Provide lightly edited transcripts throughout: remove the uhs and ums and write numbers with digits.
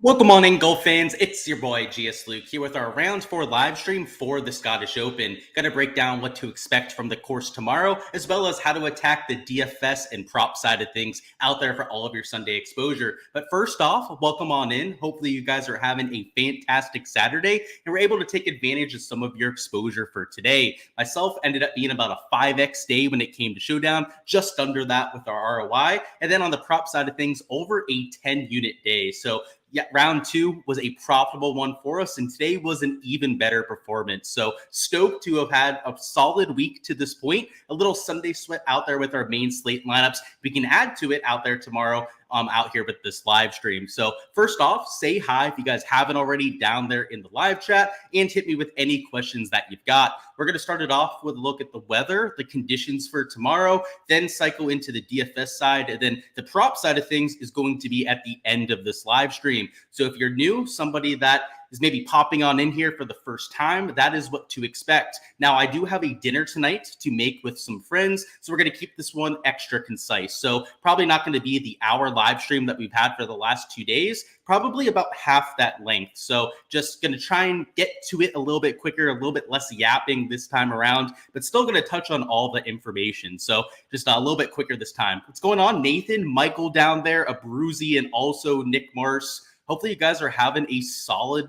Welcome on in, golf fans. It's your boy Gsluke here with our round 4 live stream for the Scottish Open. Going to break down what to expect from the course tomorrow, as well as how to attack the DFS and prop side of things out there for all of your Sunday exposure. But first off, welcome on in. Hopefully you guys are having a fantastic Saturday and we're able to take advantage of some of your exposure for today. Myself ended up being about a 5x day when it came to Showdown, just under that with our ROI. And then on the prop side of things, over a 10 unit day. So yeah, round 2 was a profitable one for us, and today was an even better performance. So stoked to have had a solid week to this point. A little Sunday sweat out there with our main slate lineups. We can add to it out there tomorrow. Out here with this live stream. So first off, say hi if you guys haven't already down there in the live chat, and hit me with any questions that you've got. We're going to start it off with a look at the weather, the conditions for tomorrow, then cycle into the DFS side, and then the prop side of things is going to be at the end of this live stream. So if you're new, somebody that is maybe popping on in here for the first time, that is what to expect. Now, I do have a dinner tonight to make with some friends, so we're going to keep this one extra concise. So probably not going to be the hour live stream that we've had for the last 2 days, probably about half that length. So just going to try and get to it a little bit quicker, a little bit less yapping this time around, but still going to touch on all the information. So just a little bit quicker this time. What's going on? Nathan, Michael down there, Abruzzi, and also Nick Mars. Hopefully you guys are having a solid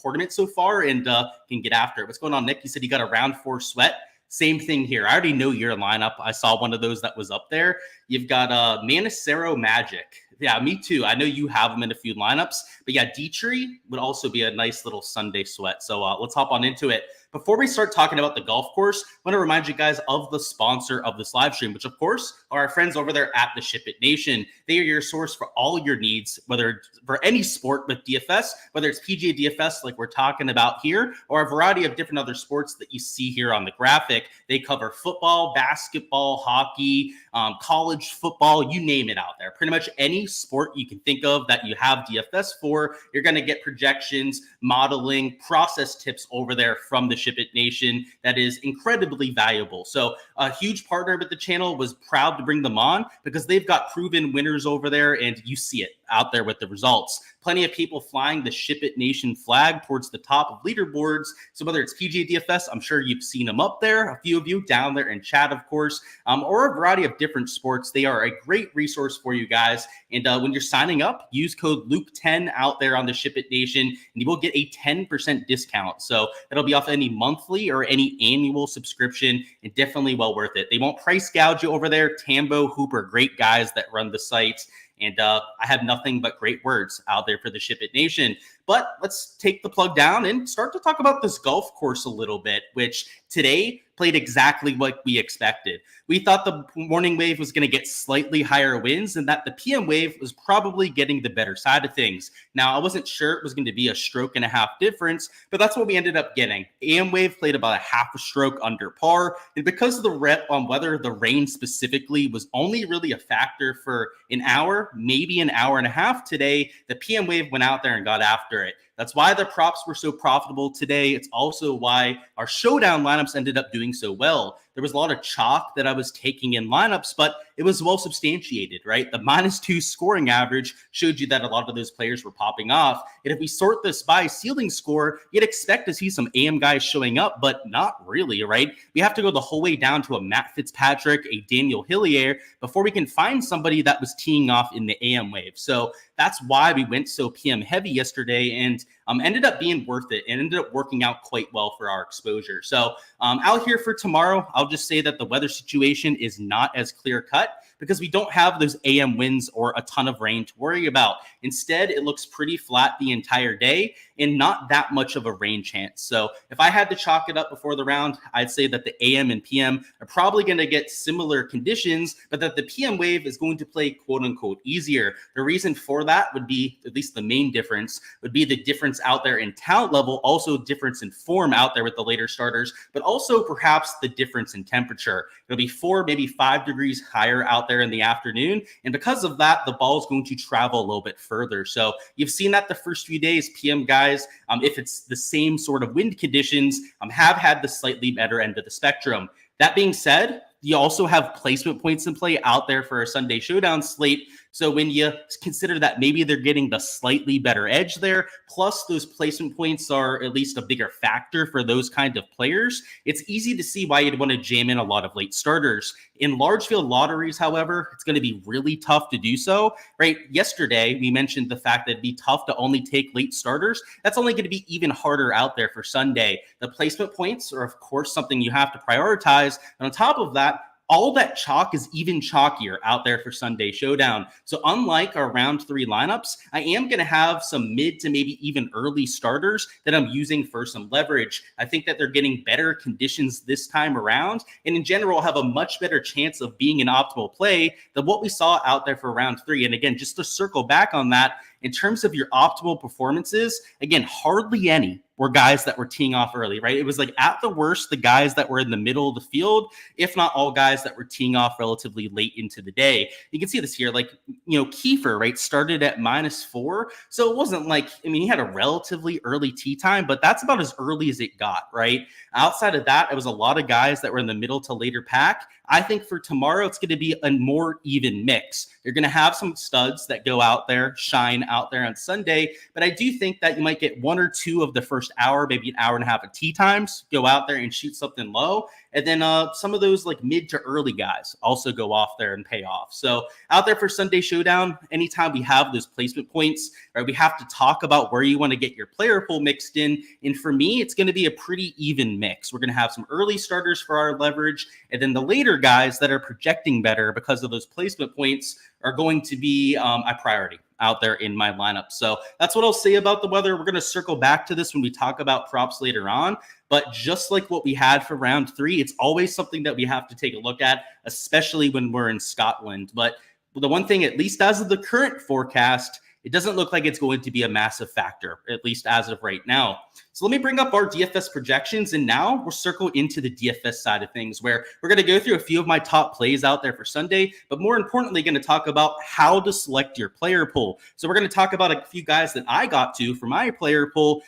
tournament so far and can get after it. What's going on, Nick? You said you got a round 4 sweat. Same thing here. I already know your lineup. I saw one of those that was up there. You've got Manicero Magic. Yeah, me too. I know you have them in a few lineups. But yeah, Dietrich would also be a nice little Sunday sweat. So let's hop on into it. Before we start talking about the golf course, I want to remind you guys of the sponsor of this live stream, which of course are our friends over there at the Ship It Nation. They are your source for all your needs, whether for any sport with DFS, whether it's PGA DFS like we're talking about here, or a variety of different other sports that you see here on the graphic. They cover football, basketball, hockey, college football, you name it out there. Pretty much any sport you can think of that you have DFS for, you're going to get projections, modeling, process tips over there from the Ship It Nation that is incredibly valuable. So a huge partner with the channel, was proud to bring them on because they've got proven winners over there, and you see it out there with the results. Plenty of people flying the Ship It Nation flag towards the top of leaderboards. So whether it's PGA DFS, I'm sure you've seen them up there, a few of you down there in chat, of course, or a variety of different sports. They are a great resource for you guys. And when you're signing up, use code Luke10 out there on the Ship It Nation, and you will get a 10% discount. So that'll be off any monthly or any annual subscription, and definitely well worth it. They won't price gouge you over there. Tambo, Hooper, great guys that run the site. And I have nothing but great words out there for the Ship It Nation. But let's take the plug down and start to talk about this golf course a little bit, which today played exactly what we expected. We thought the morning wave was going to get slightly higher winds and that the PM wave was probably getting the better side of things. Now, I wasn't sure it was going to be a stroke and a half difference, but that's what we ended up getting. AM wave played about a half a stroke under par. And because of the rep on whether the rain specifically was only really a factor for an hour, maybe an hour and a half today, the PM wave went out there and got after it. That's why the props were so profitable today. It's also why our Showdown lineups ended up doing so well. There was a lot of chalk that I was taking in lineups, but it was well substantiated, right? The -2 scoring average showed you that a lot of those players were popping off. And if we sort this by ceiling score, you'd expect to see some AM guys showing up, but not really, right? We have to go the whole way down to a Matt Fitzpatrick, a Daniel Hillier, before we can find somebody that was teeing off in the AM wave. So that's why we went so PM heavy yesterday, and ended up being worth it and ended up working out quite well for our exposure. So out here for tomorrow, I'll just say that the weather situation is not as clear cut because we don't have those AM winds or a ton of rain to worry about. Instead, it looks pretty flat the entire day and not that much of a rain chance. So if I had to chalk it up before the round, I'd say that the AM and PM are probably going to get similar conditions, but that the PM wave is going to play quote unquote easier. The reason for that would be, at least the main difference, would be the difference out there in talent level, also difference in form out there with the later starters, but also perhaps the difference in temperature. It'll be 4, maybe 5 degrees higher out there in the afternoon. And because of that, the ball is going to travel a little bit further. So you've seen that the first few days, PM guys, if it's the same sort of wind conditions, have had the slightly better end of the spectrum. That being said, You also have placement points in play out there for a Sunday Showdown slate. So when you consider that maybe they're getting the slightly better edge there, plus those placement points are at least a bigger factor for those kind of players, it's easy to see why you'd want to jam in a lot of late starters. In large field lotteries, however, it's going to be really tough to do so, right? Yesterday, we mentioned the fact that it'd be tough to only take late starters. That's only going to be even harder out there for Sunday. The placement points are, of course, something you have to prioritize. And on top of that, all that chalk is even chalkier out there for Sunday Showdown. So unlike our round 3 lineups, I am going to have some mid to maybe even early starters that I'm using for some leverage. I think that they're getting better conditions this time around, and in general have a much better chance of being an optimal play than what we saw out there for round 3. And again, just to circle back on that, in terms of your optimal performances, again, hardly any were guys that were teeing off early, right? It was like at the worst, the guys that were in the middle of the field, if not all guys that were teeing off relatively late into the day. You can see this here, like, Kiefer, right, started at -4. So it wasn't like, he had a relatively early tee time, but that's about as early as it got, right? Outside of that, it was a lot of guys that were in the middle to later pack. I think for tomorrow, it's going to be a more even mix. You're going to have some studs that go out there, shine out there on Sunday, but I do think that you might get 1 or 2 of the first hour, maybe an hour and a half of tee times, go out there and shoot something low. And then some of those like mid to early guys also go off there and pay off. So out there for Sunday Showdown, anytime we have those placement points, right, we have to talk about where you want to get your player pool mixed in. And for me, it's going to be a pretty even mix. We're going to have some early starters for our leverage, and then the later guys that are projecting better because of those placement points are going to be a priority out there in my lineup. So that's what I'll say about the weather. We're going to circle back to this when we talk about props later on. But just like what we had for round 3, it's always something that we have to take a look at, especially when we're in Scotland. But the one thing, at least as of the current forecast, it doesn't look like it's going to be a massive factor, at least as of right now. So let me bring up our DFS projections, and now we'll circle into the DFS side of things, where we're going to go through a few of my top plays out there for Sunday, but more importantly, going to talk about how to select your player pool. So we're going to talk about a few guys that I got to for my player pool.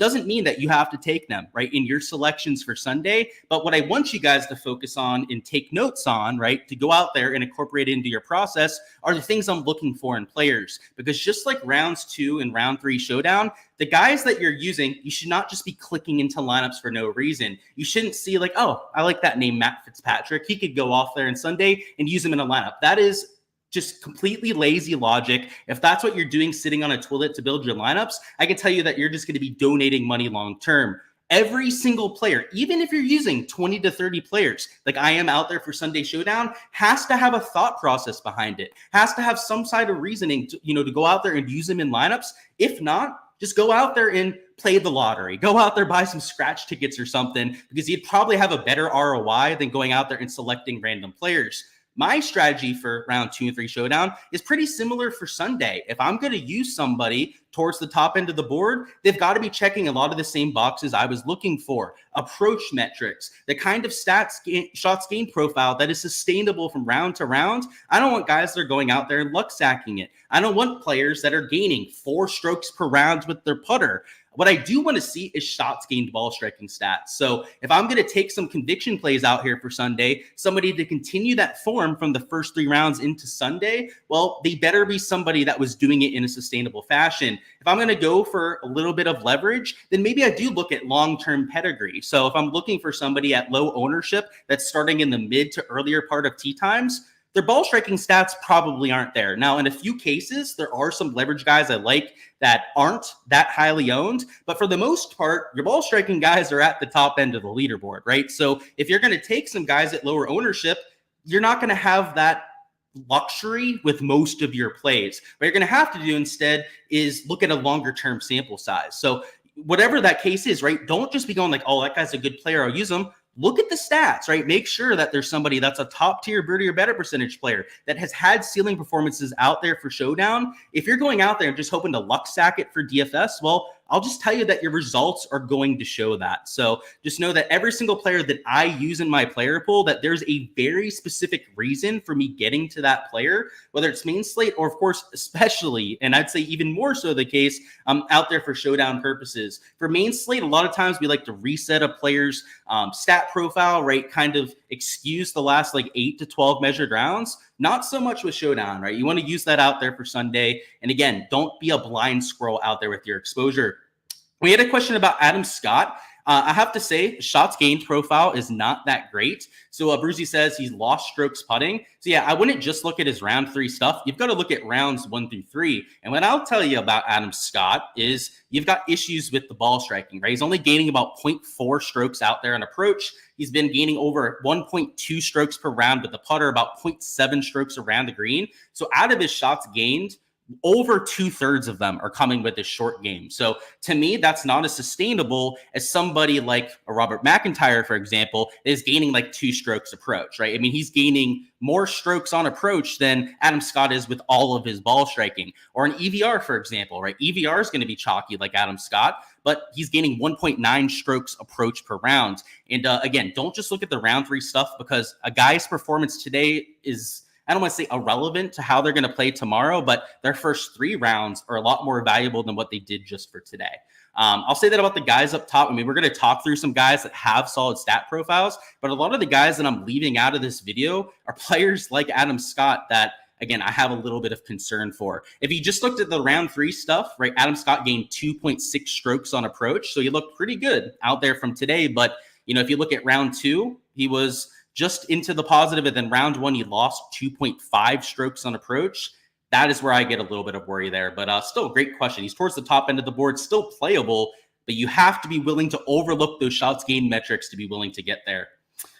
Doesn't mean that you have to take them, right, in your selections for Sunday, but what I want you guys to focus on and take notes on, right, to go out there and incorporate into your process are the things I'm looking for in players. Because just like rounds 2 and round 3 Showdown, the guys that you're using, you should not just be clicking into lineups for no reason. You shouldn't see like, oh, I like that name, Matt Fitzpatrick. He could go off there on Sunday and use him in a lineup. That is just completely lazy logic. If that's what you're doing, sitting on a toilet to build your lineups, I can tell you that you're just going to be donating money long term. Every single player, even if you're using 20 to 30 players, like I am out there for Sunday Showdown, has to have a thought process behind it, has to have some side of reasoning to go out there and use them in lineups. If not, just go out there and play the lottery. Go out there, buy some scratch tickets or something, because you'd probably have a better ROI than going out there and selecting random players. My strategy for round 2 and 3 Showdown is pretty similar for Sunday. If I'm going to use somebody towards the top end of the board, they've got to be checking a lot of the same boxes I was looking for. Approach metrics, the kind of shots gained profile that is sustainable from round to round. I don't want guys that are going out there and luck sacking it. I don't want players that are gaining 4 strokes per round with their putter. What I do want to see is shots gained ball striking stats. So if I'm going to take some conviction plays out here for Sunday, somebody to continue that form from the first 3 rounds into Sunday, well, they better be somebody that was doing it in a sustainable fashion. If I'm going to go for a little bit of leverage, then maybe I do look at long-term pedigree. So if I'm looking for somebody at low ownership that's starting in the mid to earlier part of tee times, their ball striking stats probably aren't there. Now, in a few cases, there are some leverage guys I like that aren't that highly owned, but for the most part, your ball striking guys are at the top end of the leaderboard, right? So if you're going to take some guys at lower ownership, you're not going to have that luxury with most of your plays. What you're going to have to do instead is look at a longer term sample size. So whatever that case is, right? Don't just be going like, oh, that guy's a good player, I'll use him. Look at the stats, right? Make sure that there's somebody that's a top tier birdie or better percentage player that has had ceiling performances out there for Showdown. If you're going out there and just hoping to luck sack it for DFS, well, I'll just tell you that your results are going to show that. So just know that every single player that I use in my player pool, that there's a very specific reason for me getting to that player, whether it's main slate or, of course, especially, and I'd say even more so the case, out there for Showdown purposes. For main slate, a lot of times we like to reset a player's stat profile, right? Kind of excuse the last like 8 to 12 measured rounds. Not so much with Showdown, right? You want to use that out there for Sunday. And again, don't be a blind squirrel out there with your exposure. We had a question about Adam Scott. I have to say, shots gained profile is not that great. So Bruzy says he's lost strokes putting. So yeah, I wouldn't just look at his round 3 stuff. You've got to look at rounds 1 through 3. And what I'll tell you about Adam Scott is you've got issues with the ball striking, right? He's only gaining about 0.4 strokes out there on approach. He's been gaining over 1.2 strokes per round with the putter, about 0.7 strokes around the green. So out of his shots gained, over 2/3 of them are coming with this short game. So to me, that's not as sustainable as somebody like a Robert McIntyre, for example, is gaining like 2 strokes approach, right? I mean, he's gaining more strokes on approach than Adam Scott is with all of his ball striking. Or an EVR, for example, right? EVR is going to be chalky like Adam Scott, but he's gaining 1.9 strokes approach per round. And again, don't just look at the round 3 stuff, because a guy's performance today is, I don't want to say irrelevant to how they're going to play tomorrow, but their first 3 rounds are a lot more valuable than what they did just for today. I'll say that about the guys up top. I mean, we're going to talk through some guys that have solid stat profiles, but a lot of the guys that I'm leaving out of this video are players like Adam Scott that, again, I have a little bit of concern for. If you just looked at the round 3 stuff, right, Adam Scott gained 2.6 strokes on approach, so he looked pretty good out there from today. But, you know, if you look at round 2, he was just into the positive, and then round 1, he lost 2.5 strokes on approach. That is where I get a little bit of worry there. But still a great question. He's towards the top end of the board, still playable, but you have to be willing to overlook those shots gained metrics to be willing to get there.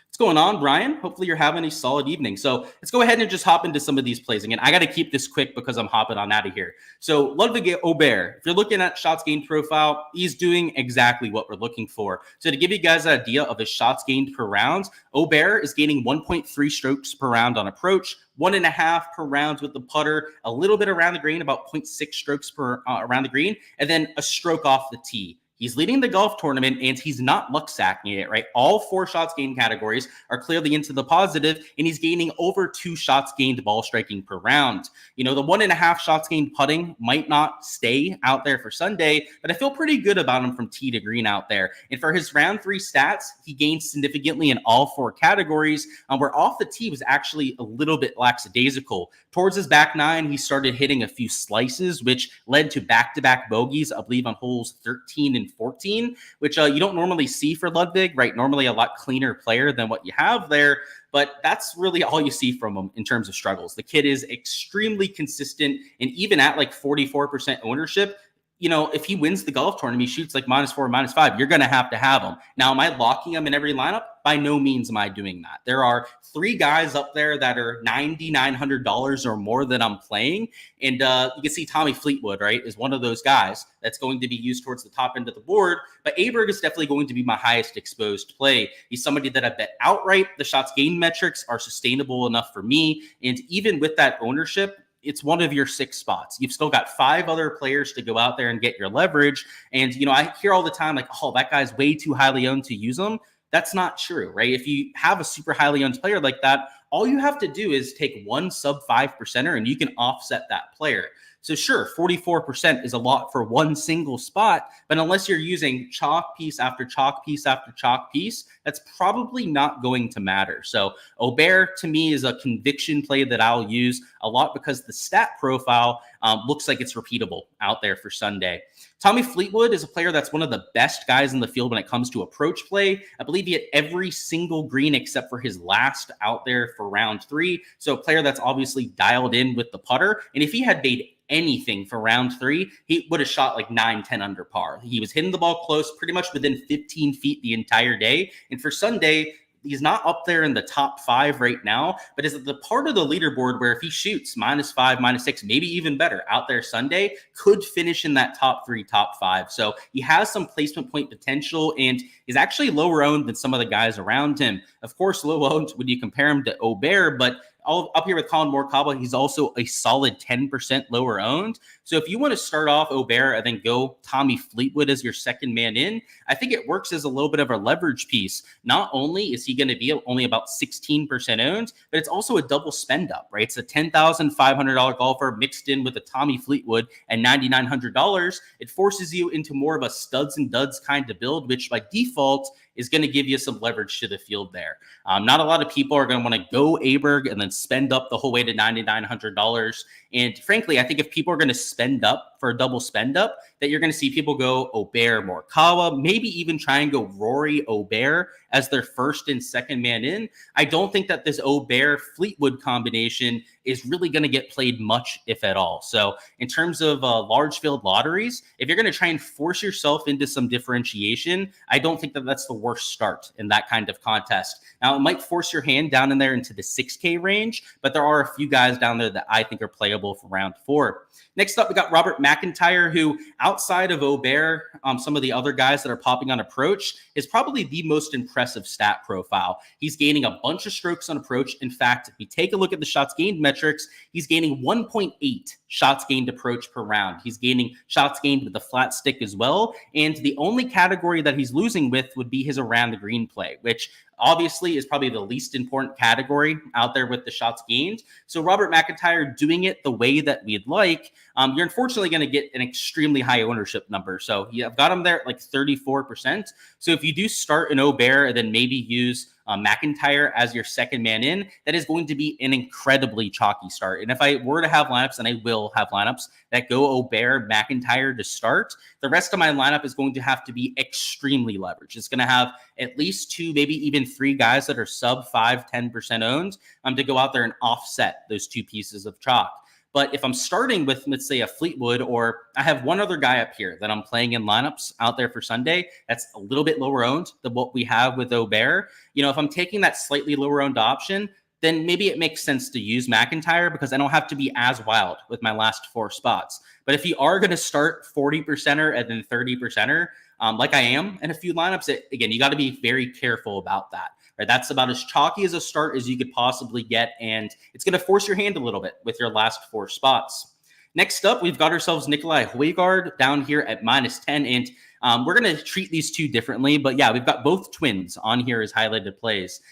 What's going on, Brian? Hopefully you're having a solid evening. So let's go ahead and just hop into some of these plays. Again, I got to keep this quick because I'm hopping on out of here. So Ludwig Aubert, if you're looking at shots gained profile, he's doing exactly what we're looking for. So to give you guys an idea of his shots gained per round, Aubert is gaining 1.3 strokes per round on approach, 1.5 per round with the putter, a little bit around the green, about 0.6 strokes per around the green, and then a stroke off the tee. He's leading the golf tournament, and he's not luck sacking it, right? All 4 shots gained categories are clearly into the positive, and he's gaining over 2 shots gained ball striking per round. You know, the 1.5 shots gained putting might not stay out there for Sunday, but I feel pretty good about him from tee to green out there. And for his round 3 stats, he gained significantly in all 4 categories, where off the tee was actually a little bit lackadaisical. Towards his back 9, he started hitting a few slices, which led to back-to-back bogeys, I believe, on holes 13 and 14, which you don't normally see for Ludwig, right? Normally a lot cleaner player than what you have there, but that's really all you see from him in terms of struggles. The kid is extremely consistent, and even at like 44% ownership, you know, if he wins the golf tournament, he shoots like -4, -5, you're going to have him. Now, am I locking him in every lineup? By no means am I doing that. There are 3 guys up there that are $9,900 or more that I'm playing. And you can see Tommy Fleetwood, right, is one of those guys that's going to be used towards the top end of the board. But Aberg is definitely going to be my highest exposed play. He's somebody that I bet outright the shots gained metrics are sustainable enough for me. And even with that ownership, it's one of your 6 spots. You've still got 5 other players to go out there and get your leverage. And, you know, I hear all the time, like, oh, that guy's way too highly owned to use him. That's not true, right? If you have a super highly owned player like that, all you have to do is take one sub 5%er and you can offset that player. So sure, 44% is a lot for one single spot, but unless you're using chalk piece after chalk piece after chalk piece, that's probably not going to matter. So Aubert to me is a conviction play that I'll use a lot because the stat profile looks like it's repeatable out there for Sunday. Tommy Fleetwood is a player that's one of the best guys in the field when it comes to approach play. I believe he hit every single green except for his last out there for round 3. So a player that's obviously dialed in with the putter. And if he had made anything for round 3, he would have shot like 9-10 under par. He was hitting the ball close, pretty much within 15 feet the entire day. And for Sunday, he's not up there in the top 5 right now, but is the part of the leaderboard where if he shoots -5, -6, maybe even better out there Sunday, could finish in that top 3, top 5. So he has some placement point potential and is actually lower owned than some of the guys around him. Of course, low owned when you compare him to Aubert, but up here with Colin Morikawa, he's also a solid 10% lower owned. So if you want to start off Aubert and then go Tommy Fleetwood as your second man in, I think it works as a little bit of a leverage piece. Not only is he going to be only about 16% owned, but it's also a double spend up, right? It's a $10,500 golfer mixed in with a Tommy Fleetwood at $9,900. It forces you into more of a studs and duds kind of build, which by default is going to give you some leverage to the field there. Not a lot of people are going to want to go Aberg and then spend up the whole way to $9,900. And frankly, I think if people are going to spend up for a double spend up, that you're going to see people go Aubert, Morikawa, maybe even try and go Rory Aubert as their first and second man in. I don't think that this Aubert Fleetwood combination is really going to get played much, if at all. So in terms of large field lotteries, if you're going to try and force yourself into some differentiation, I don't think that that's the worst start in that kind of contest. Now, it might force your hand down in there into the 6K range, but there are a few guys down there that I think are playable for round 4. Next up, we got Robert McIntyre, who outside of Aubert, some of the other guys that are popping on approach, is probably the most impressive stat profile. He's gaining a bunch of strokes on approach. In fact, if we take a look at the shots gained metrics, he's gaining 1.8 shots gained approach per round. He's gaining shots gained with the flat stick as well. And the only category that he's losing with would be his around the green play, which obviously is probably the least important category out there with the shots gained. So Robert McIntyre doing it the way that we'd like, you're unfortunately going to get an extremely high ownership number. So I've got him there at like 34%. So if you do start an Aubert and then maybe use McIntyre as your second man in, that is going to be an incredibly chalky start. And if I were to have lineups, and I will have lineups that go Aubert, McIntyre to start, the rest of my lineup is going to have to be extremely leveraged. It's going to have at least 2, maybe even 3 guys that are sub 5-10% owned to go out there and offset those 2 pieces of chalk. But if I'm starting with, let's say, a Fleetwood, or I have one other guy up here that I'm playing in lineups out there for Sunday, that's a little bit lower owned than what we have with Aubert. If I'm taking that slightly lower owned option, then maybe it makes sense to use McIntyre because I don't have to be as wild with my last 4 spots. But if you are going to start 40%er and then 30%er, like I am in a few lineups, again, you got to be very careful about that. Right? That's about as chalky as a start as you could possibly get, and it's going to force your hand a little bit with your last 4 spots. Next up, we've got ourselves Nikolai Havard down here at -10, and we're going to treat these 2 differently, but yeah, we've got both twins on here as highlighted plays.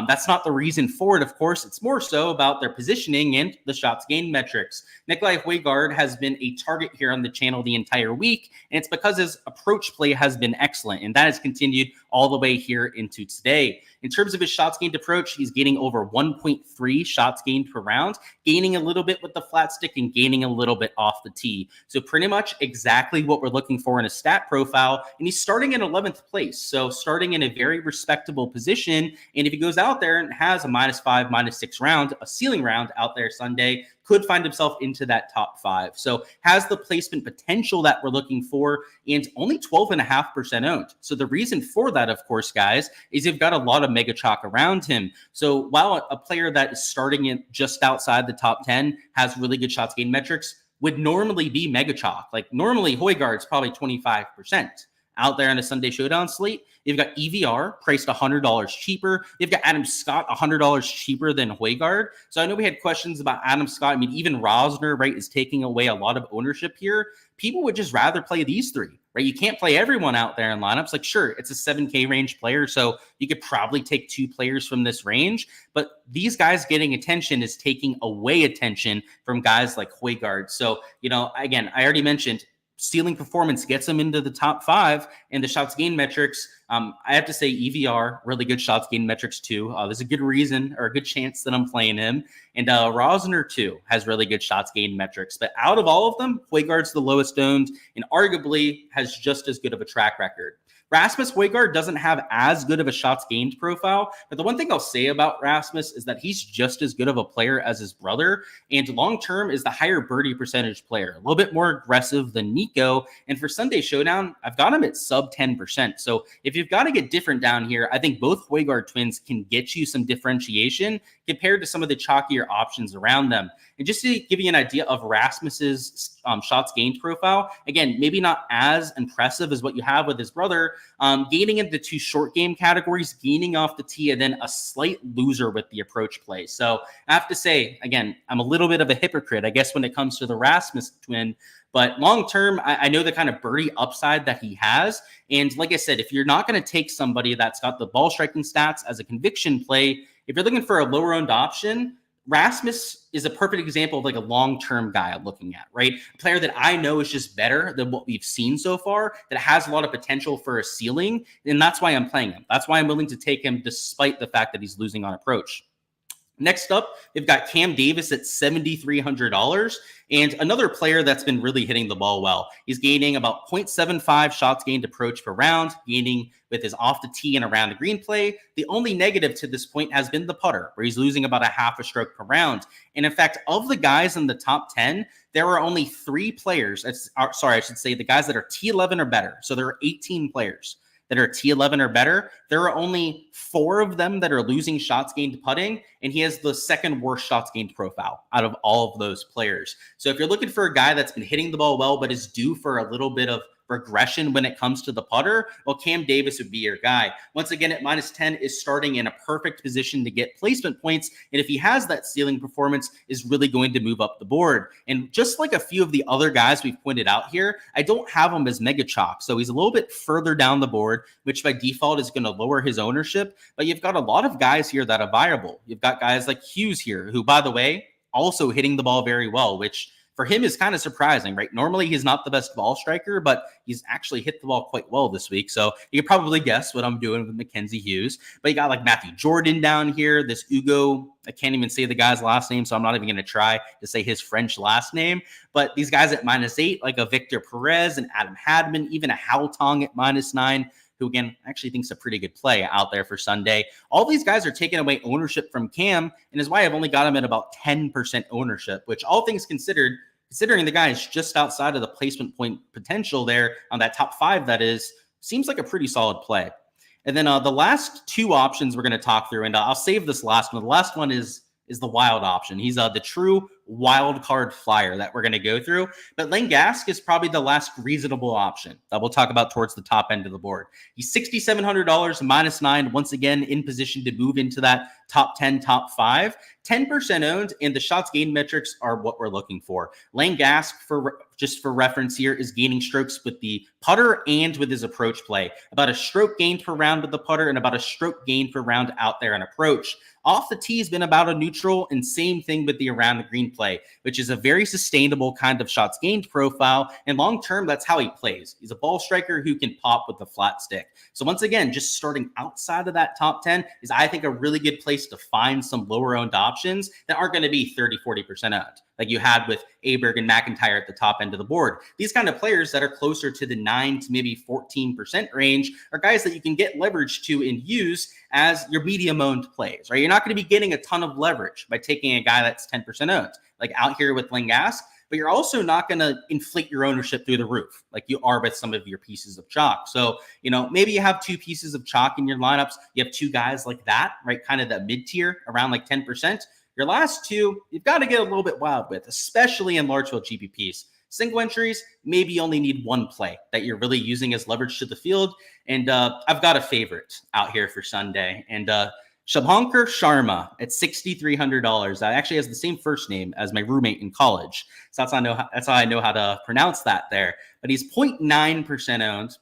That's not the reason for it, of course. It's more so about their positioning and the shots gained metrics. Nikolai Havard has been a target here on the channel the entire week, and it's because his approach play has been excellent, and that has continued all the way here into today. In terms of his shots gained approach, he's gaining over 1.3 shots gained per round, gaining a little bit with the flat stick and gaining a little bit off the tee. So pretty much exactly what we're looking for in a stat profile, and he's starting in 11th place, so starting in a very respectable position. And if he goes out there and has a -5, -6 round, a ceiling round out there Sunday, could find himself into that top 5. So has the placement potential that we're looking for, and only 12.5% owned. So the reason for that, of course, guys, is you've got a lot of mega chalk around him. So while a player that is starting in just outside the top 10 has really good shots gained metrics, would normally be mega chalk. Like normally Højgaard's probably 25% out there on a Sunday Showdown slate. You've got EVR priced $100 cheaper. You've got Adam Scott $100 cheaper than Højgaard. So I know we had questions about Adam Scott. I mean, even Rosner, right, is taking away a lot of ownership here. People would just rather play these 3, right? You can't play everyone out there in lineups. Like, sure, it's a 7K range player, so you could probably take 2 players from this range. But these guys getting attention is taking away attention from guys like Højgaard. So, again, I already mentioned ceiling performance gets him into the top 5, and the shots gained metrics, I have to say EVR, really good shots gained metrics too. There's a good reason or a good chance that I'm playing him. And Rosner too has really good shots gained metrics. But out of all of them, Højgaard's the lowest owned and arguably has just as good of a track record. Rasmus Højgaard doesn't have as good of a shots gained profile, but the one thing I'll say about Rasmus is that he's just as good of a player as his brother, and long-term is the higher birdie percentage player, a little bit more aggressive than Nico, and for Sunday Showdown, I've got him at sub 10%. So if you've got to get different down here, I think both Højgaard twins can get you some differentiation compared to some of the chalkier options around them. And just to give you an idea of Rasmus's shots gained profile, again, maybe not as impressive as what you have with his brother, gaining into 2 short game categories, gaining off the tee, and then a slight loser with the approach play. So I have to say, again, I'm a little bit of a hypocrite, I guess, when it comes to the Rasmus twin. But long-term, I know the kind of birdie upside that he has. And like I said, if you're not going to take somebody that's got the ball striking stats as a conviction play, if you're looking for a lower-owned option, Rasmus is a perfect example of like a long-term guy I'm looking at, right? A player that I know is just better than what we've seen so far, that has a lot of potential for a ceiling, and that's why I'm playing him. That's why I'm willing to take him despite the fact that he's losing on approach. Next up, we've got Cam Davis at $7,300, and another player that's been really hitting the ball well. He's gaining about 0.75 shots gained approach per round, gaining with his off the tee and around the green play. The only negative to this point has been the putter, where he's losing about a half a stroke per round. And in fact, of the guys in the top 10, there are only 3 players. I should say the guys that are T11 or better. So there are 18 players that are T11 or better. There are only 4 of them that are losing shots gained putting, and he has the second worst shots gained profile out of all of those players. So if you're looking for a guy that's been hitting the ball well, but is due for a little bit of regression when it comes to the putter, well, Cam Davis would be your guy. Once again, at -10 is starting in a perfect position to get placement points, and if he has that ceiling performance, is really going to move up the board. And just like a few of the other guys we've pointed out here, I don't have him as mega chalk, so he's a little bit further down the board, which by default is going to lower his ownership. But you've got a lot of guys here that are viable. You've got guys like Hughes here, who, by the way, also hitting the ball very well, which for him is kind of surprising, right? Normally he's not the best ball striker, but he's actually hit the ball quite well this week. So you can probably guess what I'm doing with Mackenzie Hughes. But you got like Matthew Jordan down here, this Ugo, I can't even say the guy's last name, so I'm not even going to try to say his French last name. But these guys at -8, like a Victor Perez and Adam Hadman, even a Hal Tong at -9, who again actually thinks a pretty good play out there for Sunday. All these guys are taking away ownership from Cam, and is why I've only got him at about 10% ownership, which all things considered, considering the guy is just outside of the placement point potential there on that top 5, that is, seems like a pretty solid play. And then the last 2 options we're going to talk through, and I'll save this last one. The last one is the wild option. He's the true wild card flyer that we're going to go through. But Lengask is probably the last reasonable option that we'll talk about towards the top end of the board. He's $6,700, -9, once again in position to move into that top 10, top 5. 10% owned, and the shots gained metrics are what we're looking for. Lengask, just for reference here, is gaining strokes with the putter and with his approach play. About a stroke gained per round with the putter and about a stroke gained per round out there in approach. Off the tee has been about a neutral, and same thing with the around the green play, which is a very sustainable kind of shots gained profile. And long term, that's how he plays. He's a ball striker who can pop with the flat stick. So once again, just starting outside of that top 10 is, I think, a really good place to find some lower owned options that aren't going to be 30-40% owned, like you had with Aberg and McIntyre at the top end of the board. These kind of players that are closer to the 9 to maybe 14% range are guys that you can get leverage to and use as your medium owned plays, right? You're not going to be getting a ton of leverage by taking a guy that's 10% owned, like out here with Lengask, but you're also not going to inflate your ownership through the roof like you are with some of your pieces of chalk. So, maybe you have 2 pieces of chalk in your lineups. You have 2 guys like that, right? Kind of that mid tier around like 10%. Your last 2, you've got to get a little bit wild with, especially in large field GPPs. Single entries, maybe you only need 1 play that you're really using as leverage to the field. And I've got a favorite out here for Sunday. And Shubhankar Sharma at $6,300. That actually has the same first name as my roommate in college. So that's how I know how to pronounce that there. But he's 0.9% owned,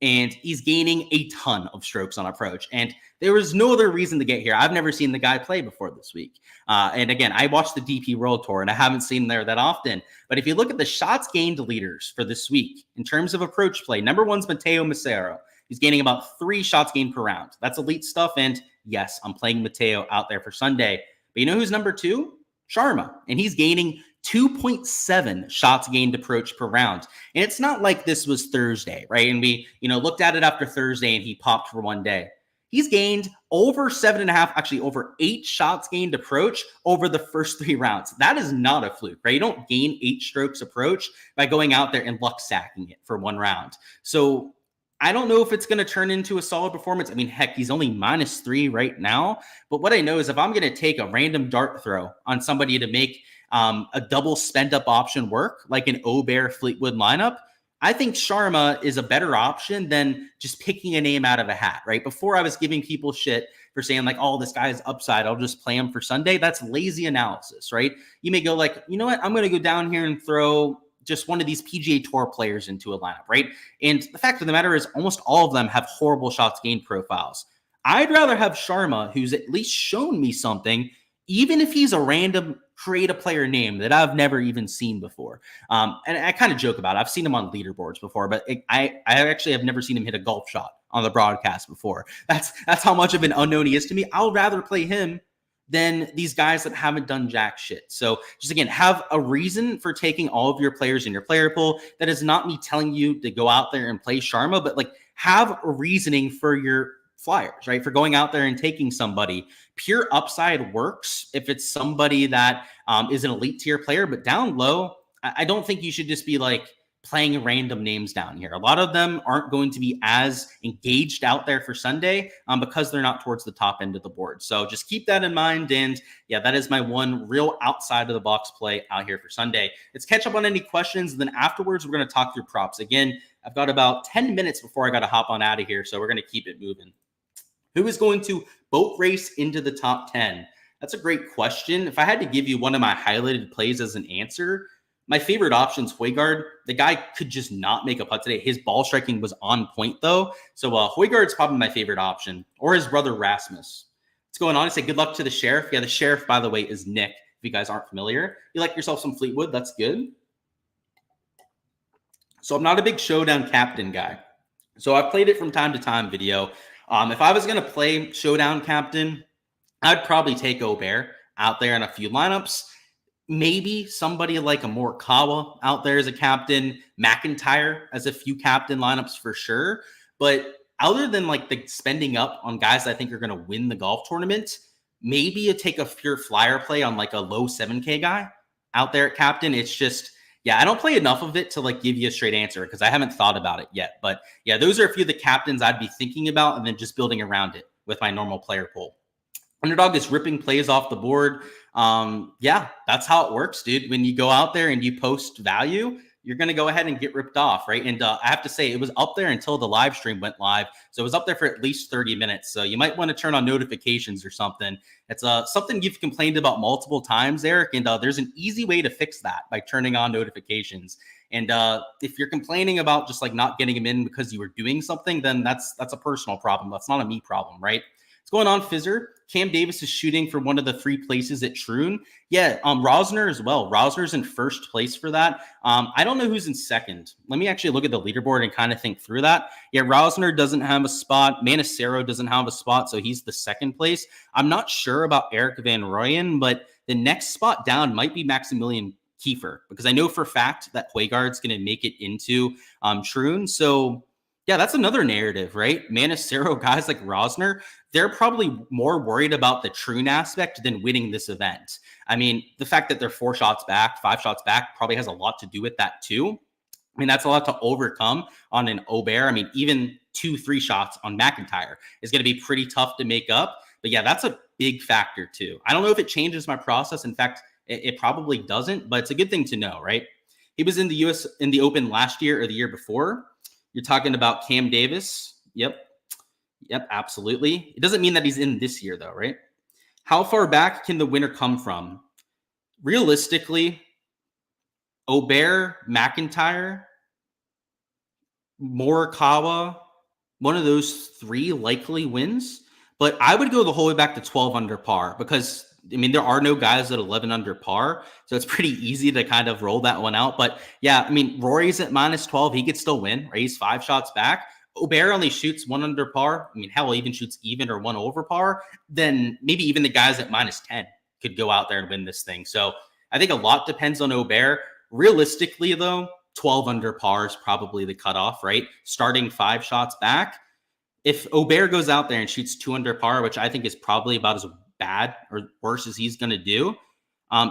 and he's gaining a ton of strokes on approach. And there was no other reason to get here. I've never seen the guy play before this week. And again, I watched the DP World Tour, and I haven't seen him there that often. But if you look at the shots gained leaders for this week, in terms of approach play, number 1's Matteo Macero. He's gaining about 3 shots gained per round. That's elite stuff. And yes, I'm playing Matteo out there for Sunday. But you know who's number 2? Sharma. And he's gaining 2.7 shots gained approach per round. And it's not like this was Thursday, right? And we, looked at it after Thursday and he popped for one day. He's gained over 7.5, actually over 8 shots gained approach over the first 3 rounds. That is not a fluke, right? You don't gain 8 strokes approach by going out there and luck stacking it for 1 round. So I don't know if it's going to turn into a solid performance. I mean, heck, he's only -3 right now. But what I know is if I'm going to take a random dart throw on somebody to make a double spend up option work, like an Obear Fleetwood lineup, I think Sharma is a better option than just picking a name out of a hat, right? Before I was giving people shit for saying like, oh, this guy's upside, I'll just play him for Sunday. That's lazy analysis, right? You may go like, you know what? I'm going to go down here and throw just one of these PGA Tour players into a lineup, right? And the fact of the matter is almost all of them have horrible shots gained profiles. I'd rather have Sharma, who's at least shown me something, even if he's a random create a player name that I've never even seen before. And I kind of joke about it. I've seen him on leaderboards before, but I actually have never seen him hit a golf shot on the broadcast before. That's how much of an unknown he is to me. I'll rather play him than these guys that haven't done jack shit. So just again, have a reason for taking all of your players in your player pool. That is not me telling you to go out there and play Sharma, but like have a reasoning for your flyers, right? For going out there and taking somebody. Pure upside works if it's somebody that is an elite tier player, but down low, I don't think you should just be like playing random names down here. A lot of them aren't going to be as engaged out there for Sunday because they're not towards the top end of the board. So just keep that in mind. And yeah, that is my one real outside of the box play out here for Sunday. Let's catch up on any questions. And then afterwards, we're going to talk through props. Again, I've got about 10 minutes before I got to hop on out of here. So we're going to keep it moving. Who is going to boat race into the top 10? That's a great question. If I had to give you one of my highlighted plays as an answer, my favorite option is Højgaard. The guy could just not make a putt today. His ball striking was on point, though. So Højgaard's probably my favorite option, or his brother Rasmus. What's going on? I say good luck to the Sheriff. Yeah, the Sheriff, by the way, is Nick, if you guys aren't familiar. You like yourself some Fleetwood. That's good. So I'm not a big Showdown captain guy. So I've played it from time to time video. If I was going to play Showdown captain, I'd probably take Aubert out there in a few lineups. Maybe somebody like a Morikawa out there as a captain, McIntyre as a few captain lineups for sure. But other than like the spending up on guys I think are going to win the golf tournament, maybe you take a pure flyer play on like a low 7K guy out there at captain. It's just, yeah, I don't play enough of it to like give you a straight answer because I haven't thought about it yet. But yeah, those are a few of the captains I'd be thinking about and then just building around it with my normal player pool. Underdog is ripping plays off the board. Yeah, that's how it works, dude. When you go out there and you post value, you're going to go ahead and get ripped off, right? And I have to say, it was up there until the live stream went live. So it was up there for at least 30 minutes. So you might want to turn on notifications or something. It's something you've complained about multiple times, Eric. And there's an easy way to fix that by turning on notifications. And if you're complaining about just like not getting them in because you were doing something, then that's a personal problem. That's not a me problem, right? What's going on, Fizzer? Cam Davis is shooting for one of the 3 places at Troon. Yeah, Rosner as well. Rosner's in first place for that. I don't know who's in second. Let me actually look at the leaderboard and kind of think through that. Yeah, Rosner doesn't have a spot. Manicero doesn't have a spot, so he's the second place. I'm not sure about Eric Van Rooyen, but the next spot down might be Maximilian Kiefer, because I know for a fact that Højgaard's going to make it into Troon. So yeah, that's another narrative, right? Manicero guys like Rosner, they're probably more worried about the Troon aspect than winning this event. I mean, the fact that they're 4 shots back, 5 shots back probably has a lot to do with that too. I mean, that's a lot to overcome on an Aubert. I mean, even 2-3 shots on McIntyre is going to be pretty tough to make up. But yeah, that's a big factor too. I don't know if it changes my process. In fact, it probably doesn't, but it's a good thing to know, right? He was in the in the Open last year or the year before. You're talking about Cam Davis. Yep, absolutely. It doesn't mean that he's in this year, though, right? How far back can the winner come from? Realistically, Aubert, McIntyre, Morikawa, one of those 3 likely wins. But I would go the whole way back to 12 under par because, I mean, there are no guys at 11 under par. So it's pretty easy to kind of roll that one out. But yeah, I mean, Rory's at -12. He could still win, right? He's 5 shots back. Aubert only shoots 1 under par. I mean, hell, even shoots even or 1 over par. Then maybe even the guys at -10 could go out there and win this thing. So I think a lot depends on Aubert. Realistically, though, 12 under par is probably the cutoff, right? Starting 5 shots back. If Aubert goes out there and shoots 2 under par, which I think is probably about as bad or worse as he's going to do,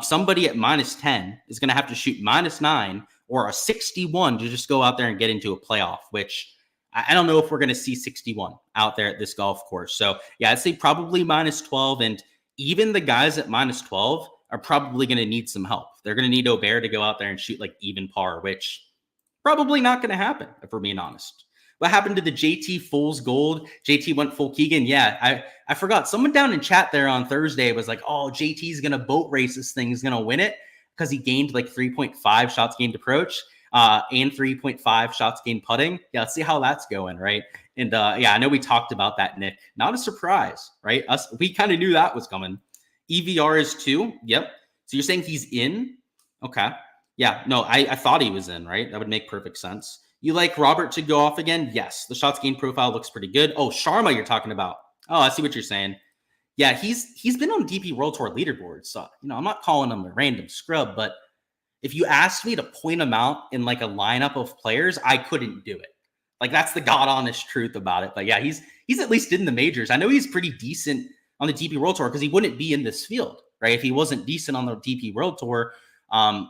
somebody at -10 is going to have to shoot -9 or a 61 to just go out there and get into a playoff, which I don't know if we're going to see 61 out there at this golf course. So yeah, I'd say probably -12. And even the guys at -12 are probably going to need some help. They're going to need Aubert to go out there and shoot like even par, which probably not going to happen, if we're being honest. What happened to the JT Fool's Gold? JT went full Keegan. Yeah, I forgot. Someone down in chat there on Thursday was like, oh, JT's going to boat race this thing. He's going to win it because he gained like 3.5 shots gained approach and 3.5 shots gained putting. Yeah, let's see how that's going, right? And yeah, I know we talked about that, Nick. Not a surprise, right? We kind of knew that was coming. EVR is 2. Yep. So you're saying he's in? Okay. Yeah. No, I thought he was in, right? That would make perfect sense. You like Robert to go off again? Yes. The shots gained profile looks pretty good. Oh, Sharma you're talking about. Oh, I see what you're saying. Yeah, he's been on DP World Tour leaderboards. So, I'm not calling him a random scrub, but if you asked me to point him out in like a lineup of players, I couldn't do it. Like that's the god honest truth about it. But yeah, he's at least in the majors. I know he's pretty decent on the DP World Tour because he wouldn't be in this field, right? If he wasn't decent on the DP World Tour,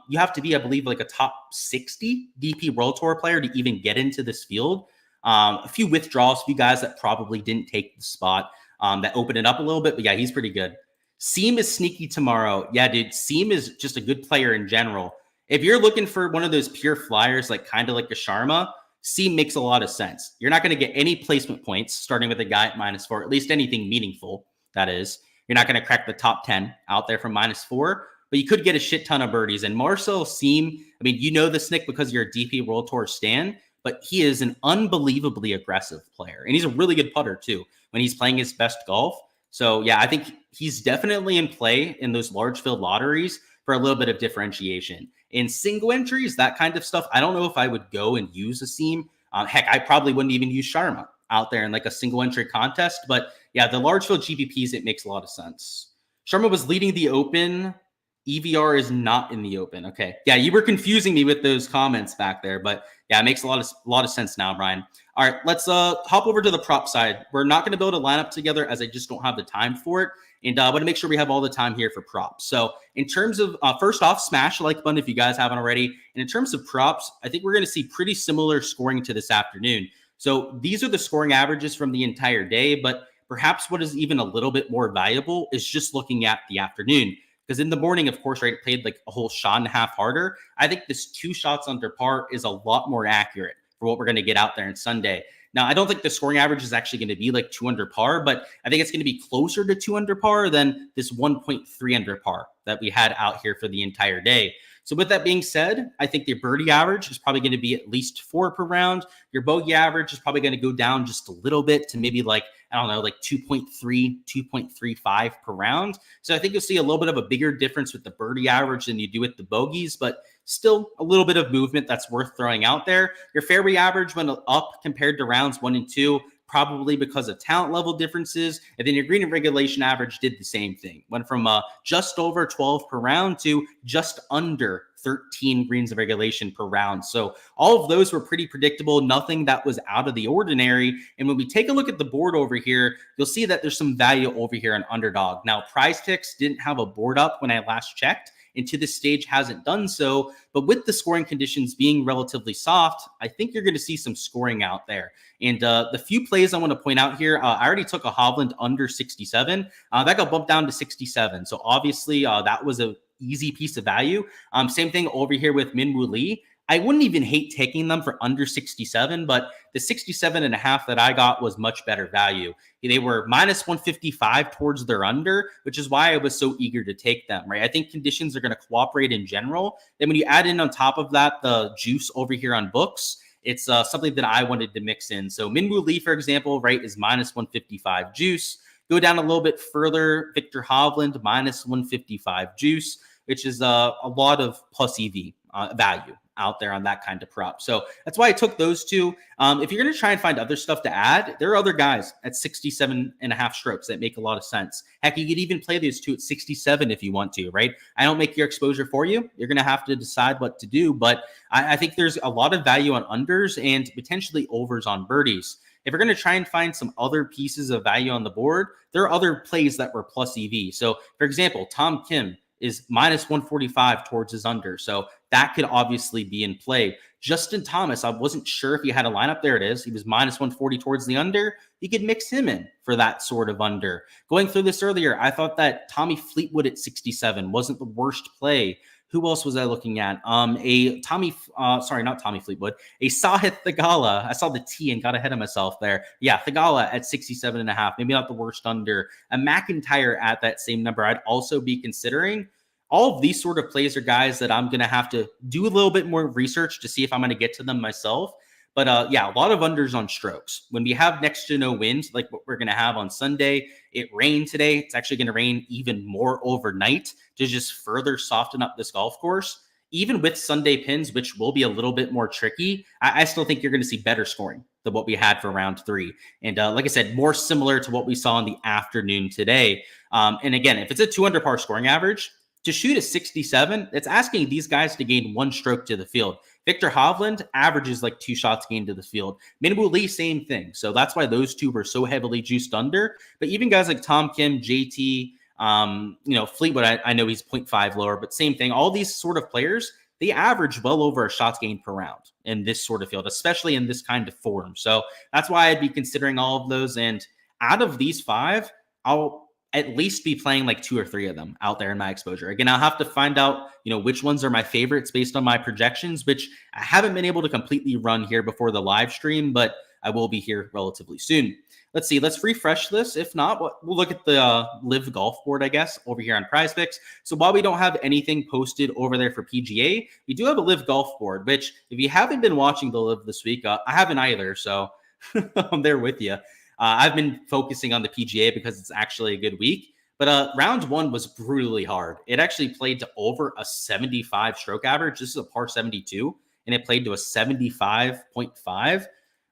you have to be, I believe, like a top 60 DP World Tour player to even get into this field. A few withdrawals, a few guys that probably didn't take the spot that opened it up a little bit. But yeah, he's pretty good. Seam is sneaky tomorrow. Yeah, dude, Seam is just a good player in general. If you're looking for one of those pure flyers, like kind of like a Sharma, Seam makes a lot of sense. You're not going to get any placement points starting with a guy at -4, at least anything meaningful, that is. You're not going to crack the top 10 out there from -4, but you could get a shit ton of birdies. And Marcel Seam, I mean, you know this, Nick, because you're a DP World Tour stan, but he is an unbelievably aggressive player. And he's a really good putter, too, when he's playing his best golf. So, yeah, I think he's definitely in play in those large field lotteries for a little bit of differentiation. In single entries, that kind of stuff, I don't know if I would go and use a Seam. Heck, I probably wouldn't even use Sharma out there in like a single entry contest. But yeah, the large field GPPs, it makes a lot of sense. Sharma was leading the Open. EVR is not in the Open. Okay. Yeah, you were confusing me with those comments back there. But yeah, it makes a lot of sense now, Brian. All right, let's hop over to the prop side. We're not going to build a lineup together as I just don't have the time for it. And I want to make sure we have all the time here for props. So in terms of, first off, smash the like button if you guys haven't already. And in terms of props, I think we're going to see pretty similar scoring to this afternoon. So these are the scoring averages from the entire day, but perhaps what is even a little bit more valuable is just looking at the afternoon. Because in the morning, of course, right, it played like a whole shot and a half harder. I think this 2 shots under par is a lot more accurate for what we're going to get out there on Sunday. Now, I don't think the scoring average is actually going to be like 2 under par, but I think it's going to be closer to 2 under par than this 1.3 under par that we had out here for the entire day. So with that being said, I think the birdie average is probably going to be at least 4 per round. Your bogey average is probably going to go down just a little bit to maybe like, I don't know, like 2.3, 2.35 per round. So I think you'll see a little bit of a bigger difference with the birdie average than you do with the bogeys, but still a little bit of movement that's worth throwing out there. Your fairway average went up compared to rounds 1 and 2, probably because of talent level differences. And then your green and regulation average did the same thing. Went from just over 12 per round to just under 13 greens of regulation per round. So all of those were pretty predictable, nothing that was out of the ordinary. And when we take a look at the board over here, you'll see that there's some value over here on Underdog. Now, Prize Picks didn't have a board up when I last checked, and to this stage hasn't done so. But with the scoring conditions being relatively soft, I think you're going to see some scoring out there. And the few plays I want to point out here, I already took a Hovland under 67. That got bumped down to 67. So obviously that was a easy piece of value. Same thing over here with Minwoo Lee. I wouldn't even hate taking them for under 67, but the 67.5 that I got was much better value. They were -155 towards their under, which is why I was so eager to take them, right? I think conditions are going to cooperate in general. Then when you add in on top of that, the juice over here on books, it's something that I wanted to mix in. So Minwoo Lee, for example, right, is -155 juice. Go down a little bit further, Victor Hovland, -155 juice, which is a lot of plus EV value out there on that kind of prop. So that's why I took those two. If you're going to try and find other stuff to add, there are other guys at 67.5 strokes that make a lot of sense. Heck, you could even play these two at 67 if you want to, right? I don't make your exposure for you. You're going to have to decide what to do, but I think there's a lot of value on unders and potentially overs on birdies. If you're going to try and find some other pieces of value on the board, there are other plays that were plus EV. So for example, Tom Kim is -145 towards his under. So that could obviously be in play. Justin Thomas, I wasn't sure if he had a lineup. There it is. He was -140 towards the under. You could mix him in for that sort of under. Going through this earlier, I thought that Tommy Fleetwood at 67 wasn't the worst play. Who else was I looking at? Not Tommy Fleetwood, a Sahith Theegala. I saw the T and got ahead of myself there. Yeah, Theegala at 67.5, maybe not the worst under. A McIntyre at that same number, I'd also be considering. All of these sort of plays are guys that I'm going to have to do a little bit more research to see if I'm going to get to them myself. But yeah, a lot of unders on strokes. When we have next to no wind, like what we're going to have on Sunday, it rained today. It's actually going to rain even more overnight to just further soften up this golf course. Even with Sunday pins, which will be a little bit more tricky, I still think you're going to see better scoring than what we had for round 3. And like I said, more similar to what we saw in the afternoon today. And again, if it's a 200 par scoring average, to shoot a 67, it's asking these guys to gain 1 stroke to the field. Victor Hovland averages like 2 shots gained to the field. Minwoo Lee, same thing. So that's why those two were so heavily juiced under. But even guys like Tom Kim, JT, Fleetwood, I know he's 0.5 lower, but same thing. All these sort of players, they average well over a shots gained per round in this sort of field, especially in this kind of form. So that's why I'd be considering all of those. And out of these 5, I'll at least be playing like 2 or 3 of them out there in my exposure. Again, I'll have to find out, which ones are my favorites based on my projections, which I haven't been able to completely run here before the live stream, but I will be here relatively soon. Let's see. Let's refresh this. If not, we'll look at the live golf board, I guess, over here on Prize Picks. So while we don't have anything posted over there for PGA, we do have a live golf board, which if you haven't been watching the live this week, I haven't either. So I'm there with you. I've been focusing on the PGA because it's actually a good week. But round 1 was brutally hard. It actually played to over a 75 stroke average. This is a par 72, and it played to a 75.5.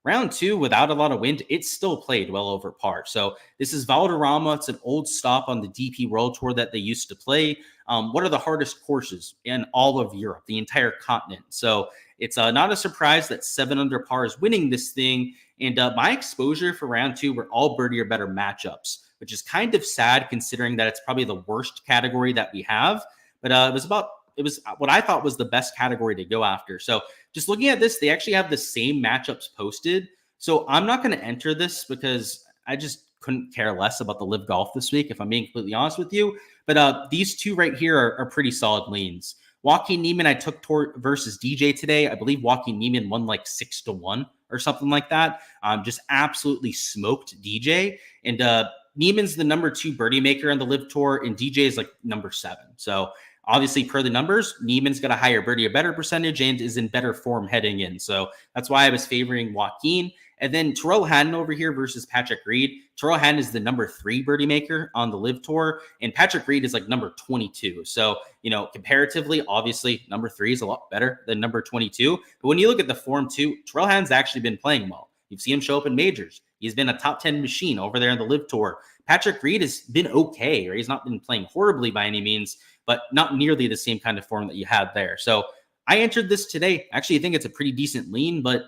Round 2, without a lot of wind, it still played well over par. So this is Valderrama. It's an old stop on the DP World Tour that they used to play. What are the hardest courses in all of Europe, the entire continent? So it's not a surprise that 7 under par is winning this thing. And my exposure for round 2 were all birdie or better matchups, which is kind of sad considering that it's probably the worst category that we have. But it was what I thought was the best category to go after. So just looking at this, they actually have the same matchups posted. So I'm not going to enter this because I just couldn't care less about the live golf this week, if I'm being completely honest with you. But these 2 right here are pretty solid leans. Joaquin Niemann, I took versus DJ today. I believe Joaquin Niemann won like 6-1 or something like that. Just absolutely smoked DJ. And Niemann's the number 2 birdie maker on the live tour, and DJ is like number 7. So obviously, per the numbers, Niemann's got a higher birdie or better percentage and is in better form heading in. So that's why I was favoring Joaquin. And then Terrell Hatton over here versus Patrick Reed. Terrell Hatton is the number 3 birdie maker on the live tour, and Patrick Reed is like number 22. So, comparatively, obviously, number 3 is a lot better than number 22. But when you look at the form too, Terrell Hatton's actually been playing well. You've seen him show up in majors. He's been a top 10 machine over there on the live tour. Patrick Reed has been okay, or he's not been playing horribly by any means, but not nearly the same kind of form that you had there. So I entered this today. Actually, I think it's a pretty decent lean, but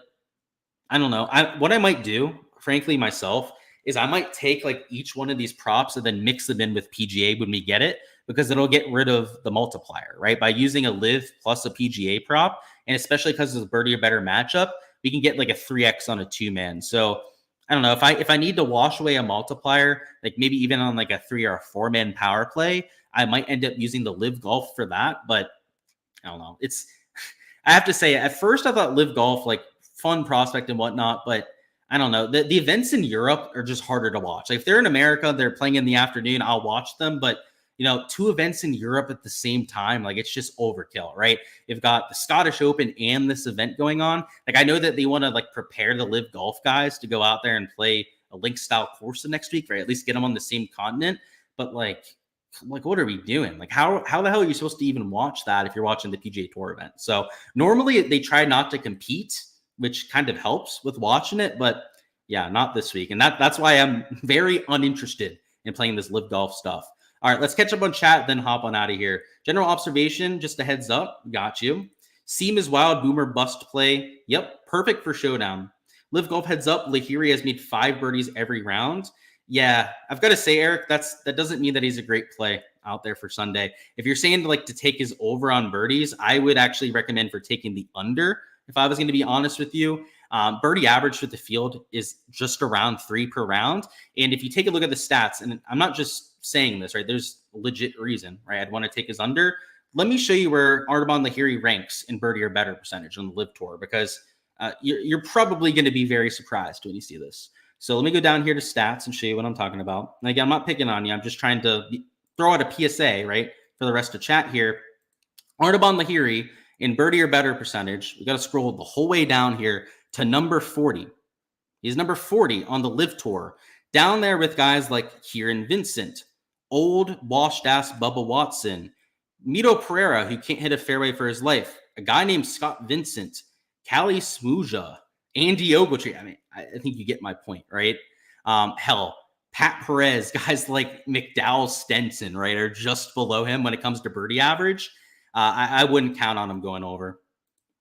I don't know. What I might do, frankly, myself, is I might take like each one of these props and then mix them in with PGA when we get it, because it'll get rid of the multiplier, right? By using a live plus a PGA prop, and especially because it's a birdie or better matchup, we can get like a 3x on a 2-man. So I don't know, if I need to wash away a multiplier, like maybe even on like a 3 or a 4-man power play, I might end up using the live golf for that. But I don't know. I have to say, at first I thought live golf, like fun prospect and whatnot, but I don't know. The events in Europe are just harder to watch. Like if they're in America, they're playing in the afternoon, I'll watch them. But 2 events in Europe at the same time, like it's just overkill, right? You've got the Scottish Open and this event going on. Like I know that they want to like prepare the live golf guys to go out there and play a link style course the next week, right? At least get them on the same continent. But like what are we doing? Like how the hell are you supposed to even watch that if you're watching the PGA Tour event? So normally they try not to compete, which kind of helps with watching it, but yeah, not this week. And that's why I'm very uninterested in playing this live golf stuff. All right, let's catch up on chat, then hop on out of here. General observation, just a heads up. Got you. Seam is wild, boomer bust play. Yep, perfect for Showdown. Live golf heads up. Lahiri has made 5 birdies every round. Yeah, I've got to say, Eric, that doesn't mean that he's a great play out there for Sunday. If you're saying to take his over on birdies, I would actually recommend for taking the under. If I was going to be honest with you, birdie average for the field is just around 3 per round. And if you take a look at the stats, and I'm not just saying this, right? There's a legit reason, right? I'd want to take his under. Let me show you where Artaban Lahiri ranks in birdie or better percentage on the live tour, because you're probably going to be very surprised when you see this. So let me go down here to stats and show you what I'm talking about. And again, I'm not picking on you. I'm just trying to throw out a PSA, right? For the rest of chat here. Artaban Lahiri in birdie or better percentage, we got to scroll the whole way down here to number 40. He's number 40 on the Live Tour, down there with guys like Kieran Vincent, old washed-ass Bubba Watson, Mito Pereira, who can't hit a fairway for his life, a guy named Scott Vincent, Callie Smooja, Andy Ogletree. I mean, I think you get my point, right? Hell, Pat Perez, guys like McDowell Stenson, right, are just below him when it comes to birdie average. I wouldn't count on him going over.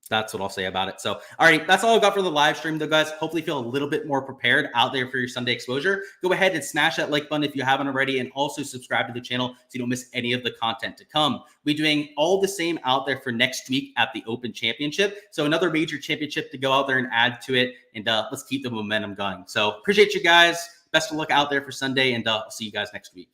That's what I'll say about it. So, all right, that's all I've got for the live stream, though, guys. Hopefully feel a little bit more prepared out there for your Sunday exposure. Go ahead and smash that like button if you haven't already, and also subscribe to the channel so you don't miss any of the content to come. We're doing all the same out there for next week at the Open Championship. So another major championship to go out there and add to it, and let's keep the momentum going. So appreciate you guys. Best of luck out there for Sunday, and I'll see you guys next week.